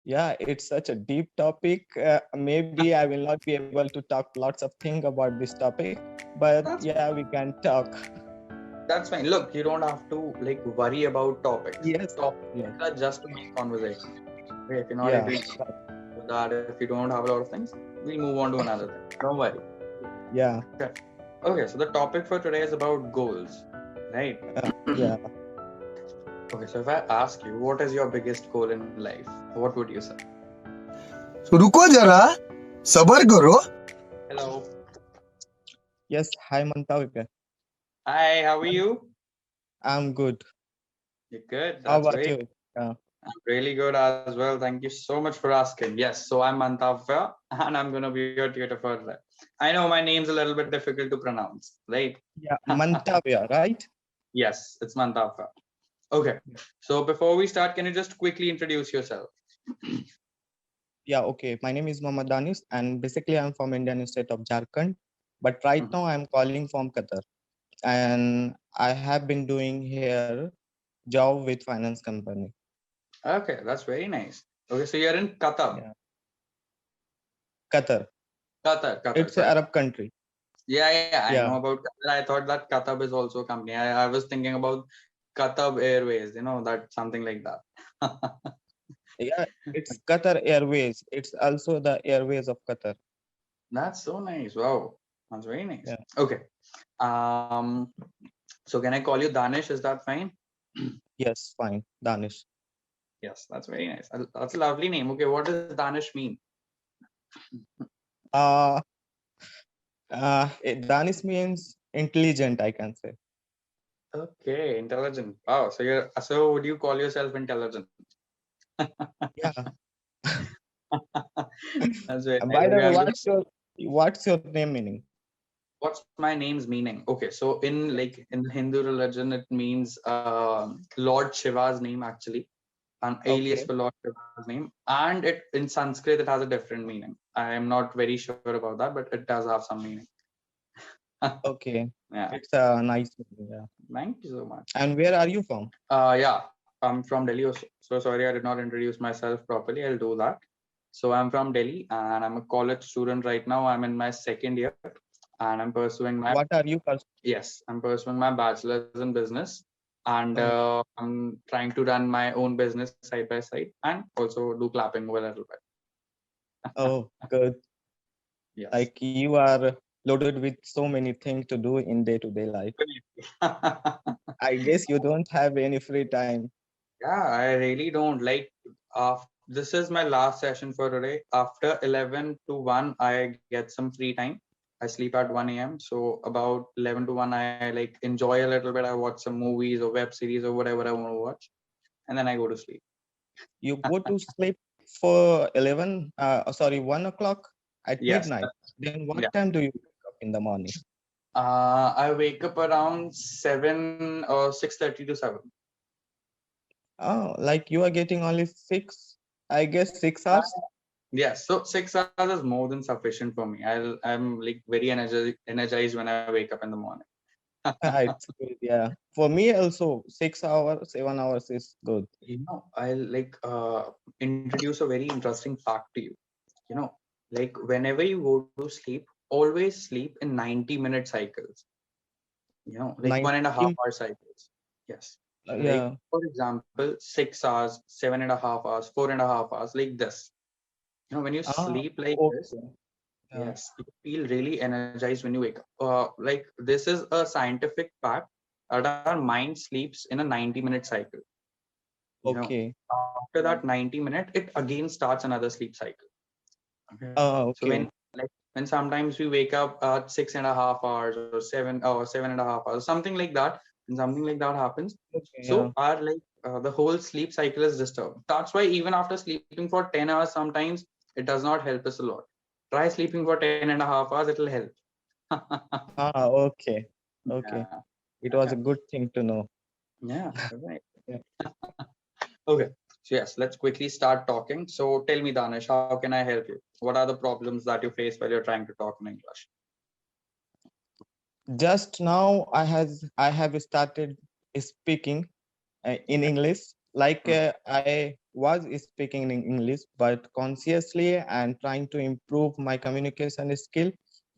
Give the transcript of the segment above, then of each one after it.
Yeah, it's such a deep topic. Maybe I will not be able to talk lots of things about this topic, but That's yeah, we can talk. that's fine. Look, you don't have to like worry about topics. Yes, yes, Topics are just to make conversation. Okay, if you're not yeah, able to do that, if you don't have a lot of things, we'll move on to another thing. Don't worry. yeah, Okay. Okay, so the topic for today is about goals, right? yeah. Okay, so if I ask you, what is your biggest goal in life? What would you say? तो रुको जरा सबर करो Hello. Yes, hi Mantavya. Hi, how are you? I'm good. You're good. How That's about great. you? Yeah. I'm really good as well. Thank you so much for asking. Yes, so I'm Mantavya and I'm going to be your tutor for that. I know my name's a little bit difficult to pronounce, right? Yeah, Mantavya, right? Yes, it's Mantavya. Okay, so before we start, can you just quickly introduce yourself? Yeah, okay. My name is Mohammad Danis, and basically I'm from Indian state of Jharkhand. But right now I'm calling from Qatar, and I have been doing here job with finance company. Okay, that's very nice. Okay, so you're in Qatar. Yeah, Qatar. Qatar, It's an sorry. Arab country. Yeah, I know Yeah, about Qatar. I thought that Qatar is also a company. I was thinking about Qatar Airways, that something like that. yeah. It's Qatar Airways. It's also the Airways of Qatar. That's so nice. Wow, that's very nice. Yeah. Okay. Um, so can I call you Danish? Is that fine? Yes, fine. Danish. Yes, that's very nice. That's a lovely name. Okay, what does Danish mean? Uh, Danish means intelligent, I can say. Okay, intelligent. Wow. So would you call yourself intelligent? Yeah. That's very nice. By the Okay, way, what's your name meaning? what's my name's meaning? Okay, so in the Hindu religion, it means Lord Shiva's name actually, an alias Okay. for Lord Shiva's name, and it in Sanskrit it has a different meaning. I am not very sure about that, but it does have some meaning. Okay. Yeah, It's a nice name. Yeah. thank you so much. And where are you from? Yeah, I'm from Delhi. Also. So sorry, I did not introduce myself properly. I'll do that. So I'm from Delhi, and I'm a college student right now. I'm in my second year, and I'm pursuing my What are you? yes, I'm pursuing my bachelor's in business, and Oh, I'm trying to run my own business side by side, and also do clapping a little bit. oh, good. Yes. Like you are loaded with so many things to do in day-to-day life. I guess you don't have any free time. Yeah, I really don't like. This is my last session for today. After 11 to 1, I get some free time. I sleep at 1 a.m. So about 11 to 1, I like enjoy a little bit. I watch some movies or web series or whatever I want to watch, and then I go to sleep. You go to sleep for 1 o'clock at Yes. midnight. Then Yeah. what time do you wake up in the morning? I wake up around 7 or 6:30 to 7. Oh, like you are getting only I guess 6 hours? Yes, so 6 hours is more than sufficient for me. I'm like very energized when I wake up in the morning. It's good, yeah. For me also, 6 hours, 7 hours is good. I'll like introduce a very interesting fact to you. You know, like whenever you go to sleep, always sleep in 90-minute cycles. Like 1.5 hour 90, cycles. Yes. Like yeah. for example, 6 hours, 7.5 hours, 4.5 hours, like this. When you Ah, sleep like this, okay. Yeah. yes, you feel really energized when you wake up. Like this is a scientific fact that our mind sleeps in a 90-minute cycle. You know, Okay. After that 90 minute, it again starts another sleep cycle. Okay. So Okay. when sometimes we wake up at 6.5 hours or 7.5 hours, something like that, and something like that happens. Okay. So Yeah. our the whole sleep cycle is disturbed. That's why even after sleeping for 10 hours, sometimes it does not help us a lot. Try sleeping for 10.5 hours, it'll help. Okay. Okay. Yeah. It was Yeah. a good thing to know. Yeah. Right. Yeah. Okay. So yes, let's quickly start talking. So tell me, Danish, how can I help you? What are the problems that you face while you're trying to talk in English? Just now I have started speaking in English. Like I was speaking in English, but consciously and trying to improve my communication skill.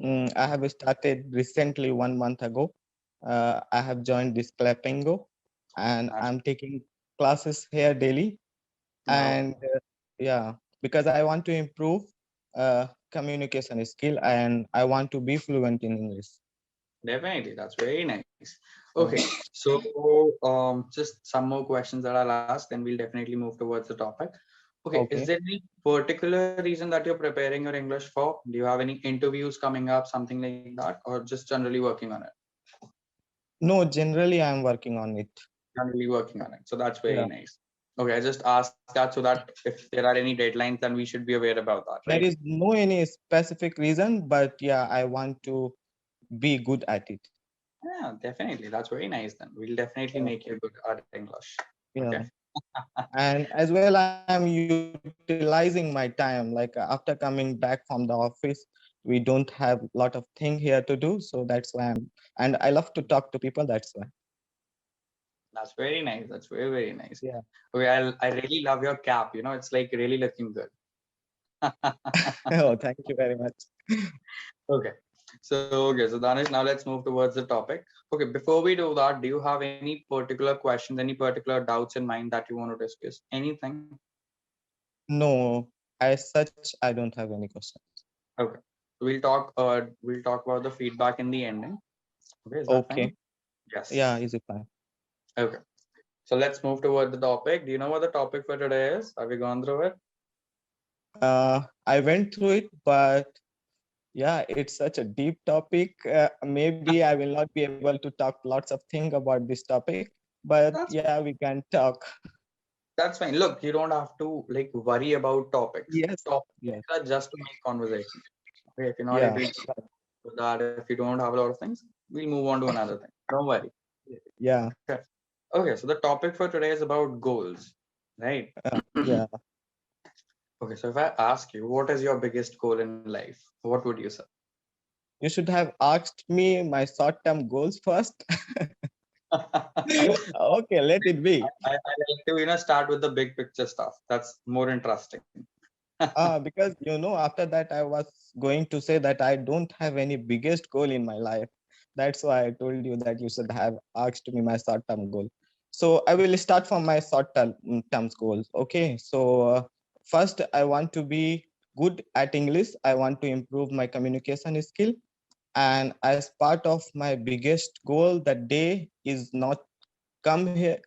I have started recently 1 month ago. I have joined this Clapingo, and That's I'm taking classes here daily. now And yeah, because I want to improve communication skill and I want to be fluent in English. definitely that's very nice. Yeah. Okay, so just some more questions that I'll ask, then we'll definitely move towards the topic. Okay, is Okay. there any particular reason that you're preparing your English for? Do you have any interviews coming up, something like that, or just generally working on it? No, generally I'm working on it. Generally working on it. So that's very Yeah. nice. Okay, I just asked that so that if there are any deadlines, then we should be aware about that, There right? is no any specific reason, but yeah, I want to be good at it. Yeah, definitely. That's very nice then. We'll definitely Yeah. make you good at English. Okay. Yeah. And as well, I'm utilizing my time. Like after coming back from the office, we don't have a lot of thing here to do. So that's why and I love to talk to people. That's why. That's very nice. That's very, very nice. Yeah. Okay, I really love your cap. You know, it's like really looking good. Oh, thank you very much. Okay. So Danish, now let's move towards the topic. Okay, before we do that, do you have any particular questions, any particular doubts in mind that you want to discuss? Anything? No, as such, I don't have any questions. Okay. We'll talk about the feedback in the ending. Okay, is that fine? Okay. Yeah, Yes. is it fine? Okay. So let's move toward the topic. Do you know what the topic for today is? Have we gone through it? I went through it, but yeah, it's such a deep topic. Maybe I will not be able to talk lots of things about this topic, but That's yeah, we can talk. that's fine. Look, you don't have to like worry about topics. Yes, Topics yes, are just to make conversation. Okay, if you're not yeah, able to do that, if you don't have a lot of things, we'll move on to another thing. Don't worry. yeah, Okay. Okay, so the topic for today is about goals, right? yeah. Okay, so if I ask you, what is your biggest goal in life? What would you say? You should have asked me my short-term goals first. I Okay, let it be. like to, start with the big picture stuff. That's more interesting. Because after that I was going to say that I don't have any biggest goal in my life. That's why I told you that you should have asked me my short-term goal. So I will start from my short-term terms goals. Okay. So first, I want to be good at English. I want to improve my communication skill. And as part of my biggest goal, the day is not come here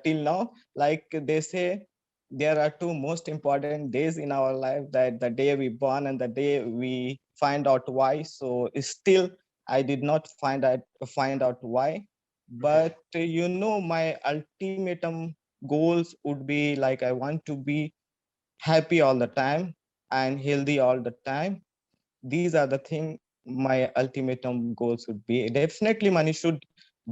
till now. Like they say, there are two most important days in our life, that the day we born and the day we find out why. So still I did not find out why. But my ultimatum goals would be like I want to be happy all the time and healthy all the time. These are the thing my ultimatum goals would be. Definitely money should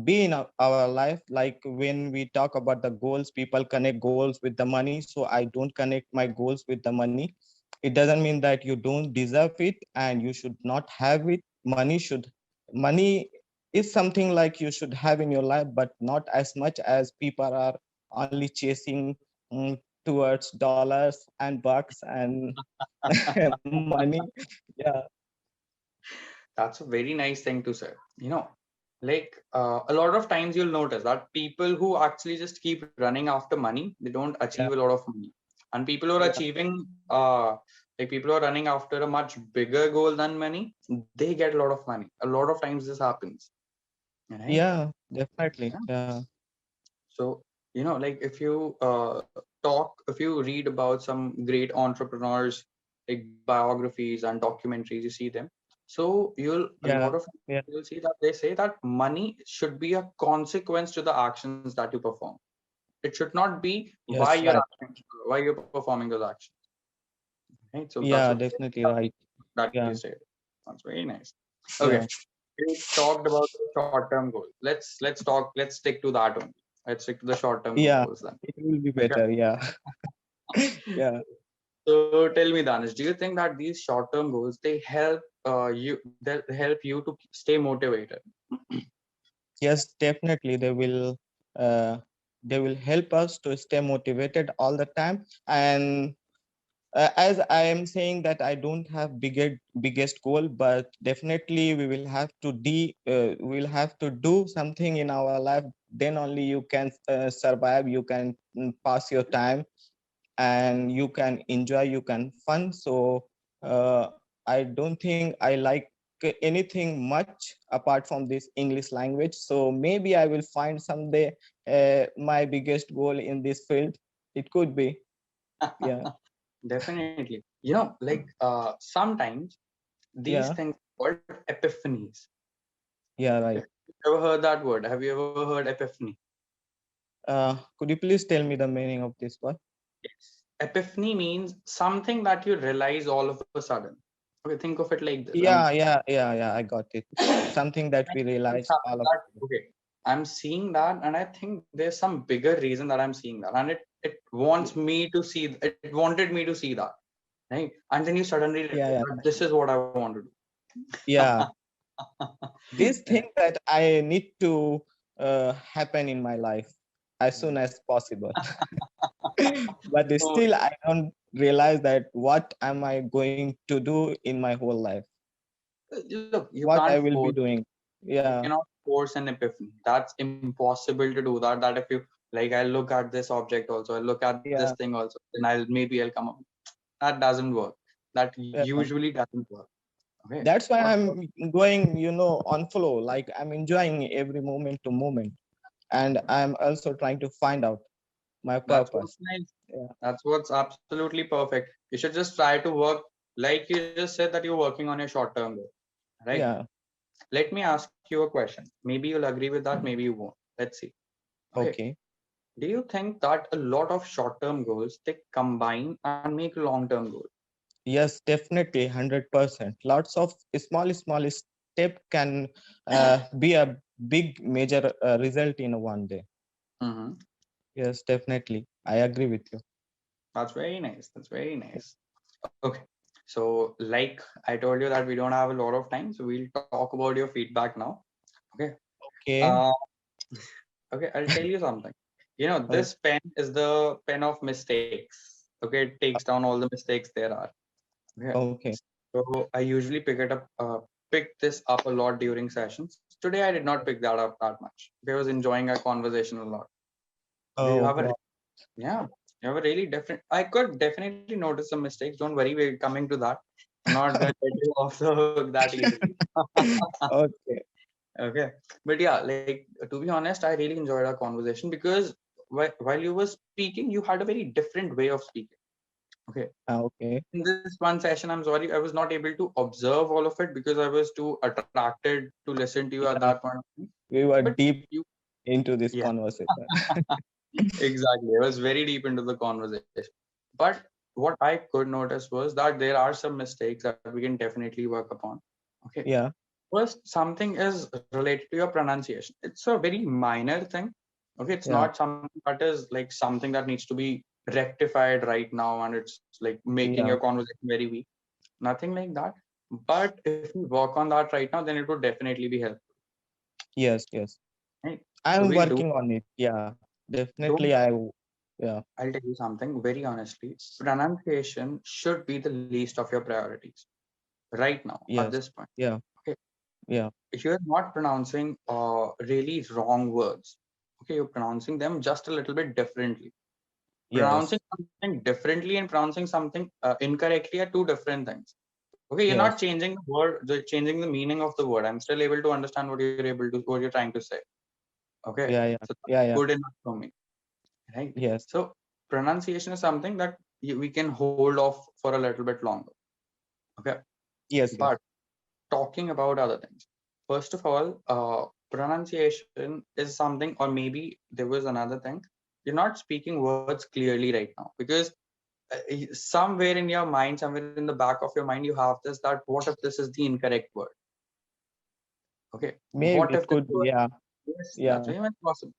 be in our life. Like when we talk about the goals, people connect goals with the money. So I don't connect my goals with the money. It doesn't mean that you don't deserve it and you should not have it. Money is something like you should have in your life, but not as much as people are only chasing towards dollars and bucks and money. Yeah. That's a very nice thing to say. Like a lot of times you'll notice that people who actually just keep running after money, they don't achieve Yeah. a lot of money. And people who are Yeah. achieving, like people who are running after a much bigger goal than money, they get a lot of money. A lot of times this happens, right? Yeah, definitely. Yeah. Yeah. So, like if you read about some great entrepreneurs, like biographies and documentaries, you see them. So a Yeah. lot of Yeah. you'll see that they say that money should be a consequence to the actions that you perform. It should not be Yes, right. why you're performing those actions. Right. So that's Yeah, what definitely right. that you Yeah. said. That's very nice. Okay. Yeah. We talked about the short-term goal. Let's stick to that only. Let's stick to the short-term Yeah. goals then. It will be Okay. better. Yeah. Yeah. So tell me, Danish, do you think that these short-term goals they help you to stay motivated? Yes, definitely they will they will help us to stay motivated all the time. And as I am saying that I don't have biggest goal, but definitely we will have to do something in our life. Then only you can survive. You can pass your time, and you can enjoy. You can fun. So I don't think I like anything much apart from this English language. So maybe I will find someday my biggest goal in this field. It could be, yeah, Definitely. Like sometimes these yeah. things are called epiphanies. Yeah, Okay. right. Ever heard that word? Have you ever heard epiphany? Could you please tell me the meaning of this word? Yes. Epiphany means something that you realize all of a sudden. Okay, think of it like this. Yeah. I got it. Something that I we think realize that, all of that- okay, I'm seeing that, and I think there's some bigger reason that I'm seeing that, and it wants me to see. It wanted me to see that, right? And then you suddenly realize yeah, that this is what I want to do. yeah. This Yeah. thing that I need to happen in my life as soon as possible. But So still, I don't realize that what am I going to do in my whole life? look, you What can't I will be force. doing? You Yeah, cannot force an epiphany. That's impossible to do that. That if you like, I look at this object also, I look at this yeah, thing also, then I'll come up. That doesn't work. That yeah. usually doesn't work. Okay. That's why What I'm going, on flow. Like I'm enjoying every moment to moment, and I'm also trying to find out my That's what's purpose. nice. Yeah, That's what's absolutely perfect. You should just try to work like you just said that you're working on your short-term goal, right? yeah. Let me ask you a question. Maybe you'll agree with that, maybe you won't. Let's see. Okay. Okay. Do you think that a lot of short-term goals they combine and make long-term goals? Yes, definitely, 100%. Lots of small step can be a big major result in one day. Mm-hmm. Yes, definitely. I agree with you. That's very nice. That's very nice. Okay. So, like I told you that we don't have a lot of time, so we'll talk about your feedback now. Okay. Okay. Uh, okay. I'll tell you something. Oh, This pen is the pen of mistakes. Okay. It takes down all the mistakes there are. Okay. okay. So I usually pick this up a lot during sessions. Today I did not pick that up that much. I was enjoying our conversation a lot. Okay, Oh, wow. yeah, you have a really different. I could definitely notice some mistakes. Don't worry, we're coming to that. I'm not going to let you off the hook that easily. Okay. Okay, but yeah, like to be honest, I really enjoyed our conversation because while you were speaking, you had a very different way of speaking. Okay, Okay. in this one session, I'm sorry, I was not able to observe all of it because I was too attracted to listen to you at Yeah, that point of time. we were But deep you, into this yeah, conversation. exactly. I was very deep into the conversation. But what I could notice was that there are some mistakes that we can definitely work upon. Okay. Yeah. First, something is related to your pronunciation. It's a very minor thing. Okay. It's Yeah. not something that is like something that needs to be rectified right now and it's like making your Yeah. conversation very weak. Nothing like that. But if we work on that right now, then it would definitely be helpful. Yes. Yes. Right. So I'm we'll do. working on it. Yeah. Definitely. Don't Yeah. I'll tell you something very honestly. Pronunciation should be the least of your priorities right now at Yes. this point. Yeah. Okay, Yeah. if you're not pronouncing really wrong words, okay, you're pronouncing them just a little bit differently. Pronouncing Yes. something differently and pronouncing something incorrectly are two different things. Okay, you're not Yes. changing the word, changing the meaning of the word. I'm still able to understand what you're trying to say. Okay, Yeah. Yeah. so that's Yeah. Yeah. good enough for me, right? Yes. So pronunciation is something that we can hold off for a little bit longer. Okay, Yes. Yes. but talking about other things. First of all, pronunciation is something, or maybe there was another thing. You're not speaking words clearly right now because somewhere in your mind, somewhere in the back of your mind, you have this that what if this is the incorrect word? Okay, what Maybe if it this could be. word? Yeah. Yes, that's Yeah. very much possible.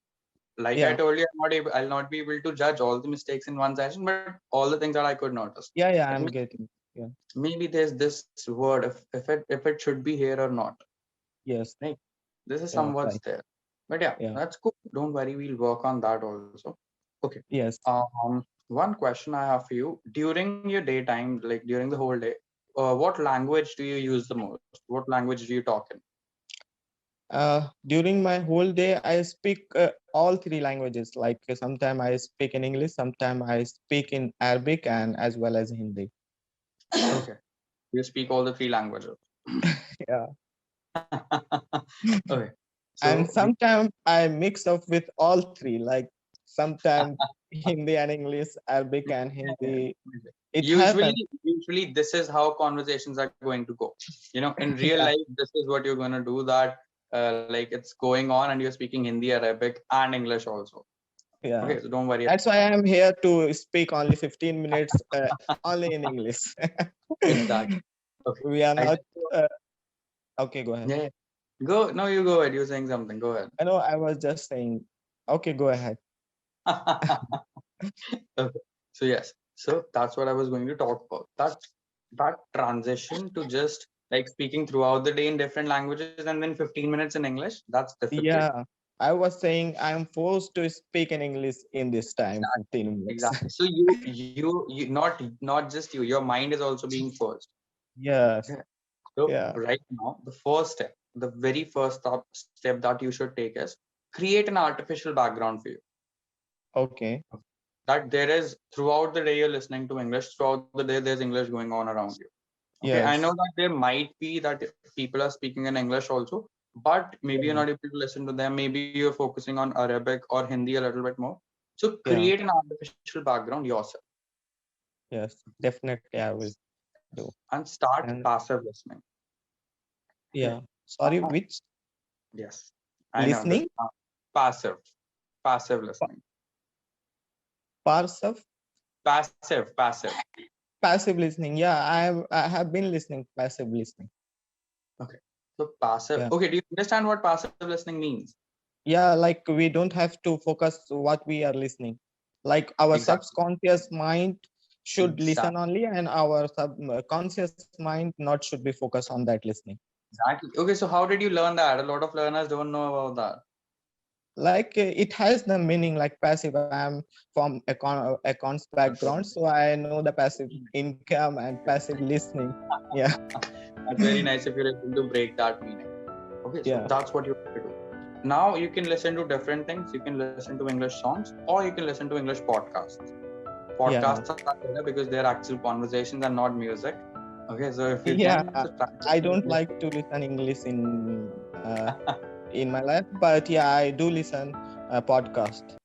Like I Yeah. told you, I'll not be able to judge all the mistakes in one session, but all the things that I could notice. Yeah. Yeah. That I'm means getting. Yeah. maybe there's this word if it should be here or not, Yes. right? This is Yeah. somewhat Right. there. But yeah, Yeah. that's cool. Don't worry, we'll work on that also. Okay. Yes. One question I have for you. During your daytime, like during the whole day, what language do you use the most? What language do you talk in? During my whole day, I speak all three languages. Like sometimes I speak in English, sometimes I speak in Arabic, and as well as Hindi. Okay. You speak all the three languages. Yeah. Okay. And So sometimes I mix up with all three. Like sometimes Hindi and English, Arabic and Hindi. It happens. usually this is how conversations are going to go. In real Yeah. life, this is what you're going to do, that like it's going on and you're speaking Hindi, Arabic and English also. Yeah. Okay, so don't worry. That's why I am here to speak only 15 minutes only in English. Exactly. Okay. We are I not. just Okay, go ahead. yeah. Go. No, you go ahead. You're saying something. Go ahead. I know I was just saying, okay, go ahead. Okay. So yes. So that's what I was going to talk about. That transition to just like speaking throughout the day in different languages and then 15 minutes in English, that's difficult. Yeah, I was saying I'm forced to speak in English in this time, 15 minutes. Exactly. So you not just you, your mind is also being forced. Yes. Okay. So Yeah. right now, the first step, the very first step that you should take is create an artificial background for you. Okay. That there is throughout the day you're listening to English, throughout the day there's English going on around you. Okay, I know Yes. that there might be that people are speaking in English also, but maybe you're Yeah. not able to listen to them. Maybe you're focusing on Arabic or Hindi a little bit more. So Yeah. create an artificial background yourself. Yes. Definitely, I will do. And start And passive listening. Okay. yeah. Sorry, which Yes, I know this listening? passive, passive listening, Parts of passive. passive listening. Yeah, I have been listening passive listening. Okay, so passive. Yeah. Okay, do you understand what passive listening means? Yeah, like we don't have to focus what we are listening. Like our Exactly. subconscious mind should listen Exactly. only, and our subconscious mind not should be focused on that listening. Exactly. Okay, so how did you learn that? A lot of learners don't know about that. Like it has the meaning like passive. I'm from accounts background, so I know the passive income and passive listening. Yeah. That's very nice if you're able to break that meaning. Okay, so Yeah. that's what you have to do. Now you can listen to different things. You can listen to English songs or you can listen to English podcasts. Yeah. Podcasts are better because they're actual conversations and not music. Okay, so if you Yeah, can, so try I to don't listen. like to listen English in my life, but yeah, I do listen podcast.